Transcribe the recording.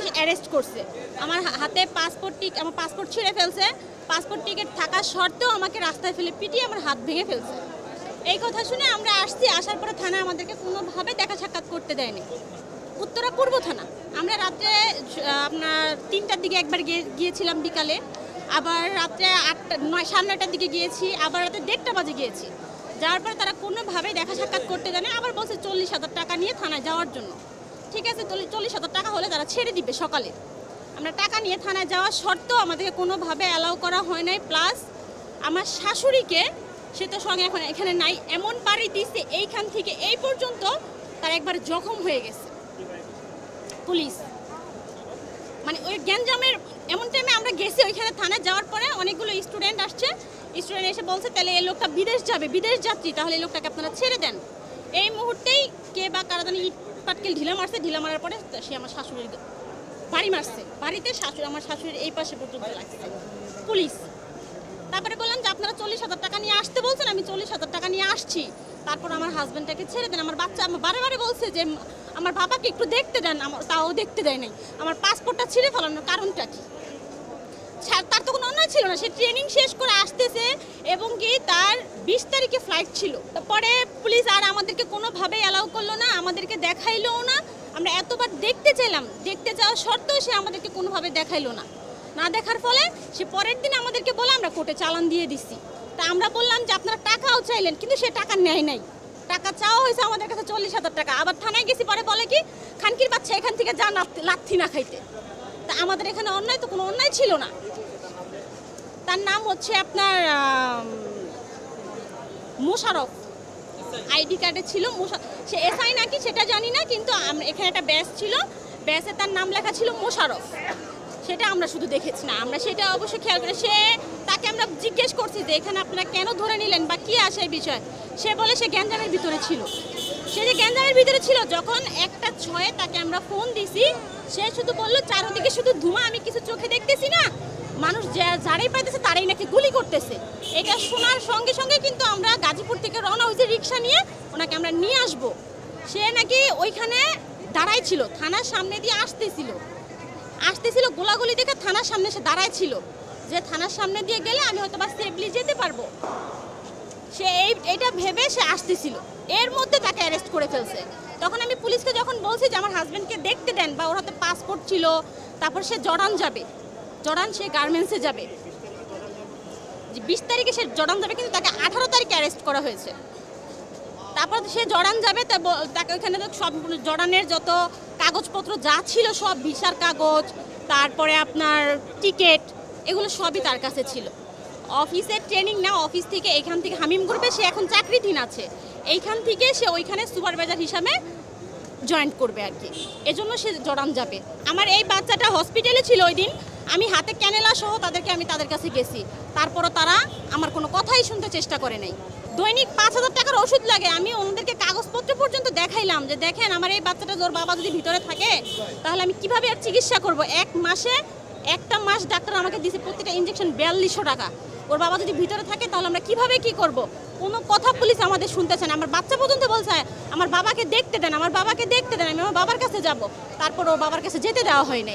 Police arrest করছে। আমার হাতে আমার পাসপোর্ট ছিঁড়ে ফেলছে, পাসপোর্ট টিকিট থাকা সত্ত্বেও আমাকে রাস্তায় ফেলে পিটিয়ে আমার হাত ভেঙে ফেলছে। এই কথা শুনে আমরা আসছি, আসার পরে থানা আমাদেরকে কোনোভাবে দেখা সাক্ষাৎ করতে দেয়নি। উত্তরা পূর্ব থানা। আমরা রাত্রে আপনার 3টার দিকে একবার গিয়েছিলাম বিকালে, আবার রাত্রে 9:30টার দিকে গিয়েছি, আবার রাতে 1:30 বাজে গিয়েছি। যাওয়ার পরে তারা কোনোভাবে দেখা সাক্ষাৎ করতে দেয় না, আবার বলছে 40,000 টাকা নিয়ে থানায় যাওয়ার জন্য। ঠিক আছে, 40,000 টাকা হলে তারা ছেড়ে দিবে সকালে। আমরা টাকা নিয়ে থানায় যাওয়া সত্ত্বেও আমাদেরকে কোনোভাবে অ্যালাউ করা হয় নাই। প্লাস আমার শাশুড়িকে, সে তো সঙ্গে এখন এখানে নাই, এমন বাড়ি দিচ্ছে এইখান থেকে এই পর্যন্ত তার একবার জখম হয়ে গেছে পুলিশ। মানে ওই গ্যাঞ্জামের এমন টাইমে আমরা গেছি ওইখানে থানায় যাওয়ার পরে অনেকগুলো স্টুডেন্ট আসছে, স্টুডেন্ট এসে বলছে তাহলে এই লোকটা বিদেশ যাবে, বিদেশ যাত্রী, তাহলে এই লোকটাকে আপনারা ছেড়ে দেন। এই মুহূর্তেই কে বা কারা জানি ইট পাটকেল ঢিলা মারছে, ঢিলা মারার পরে সে আমার শাশুড়ির বাড়ি মারছে, বাড়িতে আমার শাশুড়ির এই পাশে পর্যন্ত লাগছে পুলিশ। তারপরে বললাম যে আপনারা 40,000 টাকা নিয়ে আসতে বলছেন, আমি 40,000 টাকা নিয়ে আসছি, তারপর আমার হাজব্যান্ডটাকে ছেড়ে দেন। আমার বাচ্চা বারে বারে বলছে যে আমার বাবাকে একটু দেখতে দেন, তাও দেখতে দেয় নাই। আমার পাসপোর্টটা ছিঁড়ে ফেলানোর কারণটা কি? তার তো কোনো অন্যায় ছিল না, সে ট্রেনিং শেষ করে আসতেছে এবং কি তার 20 তারিখে ফ্লাইট ছিল। তারপরে পুলিশ আর আমাদেরকে কোনোভাবে অ্যালাউ করলো না, আমাদেরকে দেখাইলো না। আমরা এতবার দেখতে চাইলাম, দেখতে যাওয়া সত্ত্বেও সে আমাদেরকে কোনোভাবে দেখাইলো না। না দেখার ফলে সে পরের দিন আমাদেরকে বলে আমরা কোর্টে চালান দিয়ে দিচ্ছি। তা আমরা বললাম যে আপনারা টাকাও চাইলেন, কিন্তু সে টাকা নেয় নাই। টাকা চাওয়া হয়েছে আমাদের কাছে 40,000 টাকা। আবার থানায় গেছি, পরে বলে কি খানকির বাচ্চা এখান থেকে যা লাথি না খাইতে। তা আমাদের এখানে অন্যায় তো কোনো অন্যায় ছিল না। তার নাম হচ্ছে আপনার মোশারফ, আইডি কার্ডে ছিল সে এসআই নাকি সেটা জানি না, কিন্তু এখানে একটা ব্যাচ ছিল, ব্যাচে তার নাম লেখা ছিল মোশারফ। সেটা আমরা শুধু দেখেছি না, আমরা সেটা অবশ্যই খেয়াল করে তাকে আমরা জিজ্ঞেস করছি যে এখানে আপনারা কেন ধরে নিলেন বা কী আসে এই বিষয়। সে বলে সে গ্যাঞ্জামের ভিতরে ছিল। সে যে গ্যাঞ্জামের ভিতরে ছিল, যখন 1:06 তাকে আমরা ফোন দিছি, সে শুধু বললো চারদিকে শুধু ধোঁয়া, আমি কিছু চোখে দেখতেছি না, মানুষ যারাই পাইতেছে তারাই নাকি গুলি করতেছে। এটা শোনার সঙ্গে সঙ্গে কিন্তু আমরা গাজীপুর থেকে রওনা হয়েছি রিক্সা নিয়ে, ওনাকে আমরা নিয়ে আসবো। সে নাকি ওইখানে দাঁড়াই ছিল, থানার সামনে দিয়ে আসতেছিল, গোলাগুলি দেখে থানার সামনে সে দাঁড়ায় ছিল যে থানার সামনে দিয়ে গেলে আমি হয়তো বা সেফলি যেতে পারবো। সে এইটা ভেবে সে আসতেছিল, এর মধ্যে তাকে অ্যারেস্ট করে ফেলছে। তখন আমি পুলিশকে যখন বলছি যে আমার হাজব্যান্ডকে দেখতে দেন, বা ওর হাতে পাসপোর্ট ছিল, তারপর সে জর্ডান যাবে, জর্ডান সে গার্মেন্টসে যাবে, যে 20 তারিখে সে জর্ডান যাবে, কিন্তু তাকে 18 তারিখে অ্যারেস্ট করা হয়েছে। তারপর সে জর্ডান যাবে, তাকে ওইখানে সব জর্ডানের যত কাগজপত্র যা ছিল সব, ভিসার কাগজ, তারপরে আপনার টিকিট, এগুলো সবই তার কাছে ছিল। অফিসের ট্রেনিং না, অফিস থেকে এখান থেকে হামিম গ্রুপে সে এখন চাকরিধীন আছে, এইখান থেকে সে ওইখানে সুপারভাইজার হিসাবে জয়েন করবে আর কি, এজন্য সে জর্ডান যাবে। আমার এই বাচ্চাটা হসপিটালে ছিল ওই দিন, আমি হাতে ক্যানেলা সহ আমি তাদের কাছে গেছি, তারপরও তারা আমার কোনো কথাই শুনতে চেষ্টা করে নাই। দৈনিক 5,000 টাকার ওষুধ লাগে, আমি ওনাদেরকে কাগজপত্র পর্যন্ত দেখাইলাম যে দেখেন আমার এই বাচ্চাটা, ওর বাবা যদি ভিতরে থাকে তাহলে আমি কিভাবে আর চিকিৎসা করব। একটা মাস ডাক্তার আমাকে দিয়েছে প্রত্যেকটা ইঞ্জেকশন 4200 টাকা। ওর বাবা যদি ভিতরে থাকে তাহলে আমরা কিভাবে কি করব? কোনো কথা পুলিশ আমাদের শুনতেছে না। আমার বাচ্চা পর্যন্ত বলছে আমার বাবাকে দেখতে দেন, আমার বাবাকে দেখতে দেন, আমি আমার বাবার কাছে যাব। তারপর ওর বাবার কাছে যেতে দেওয়া হয় না।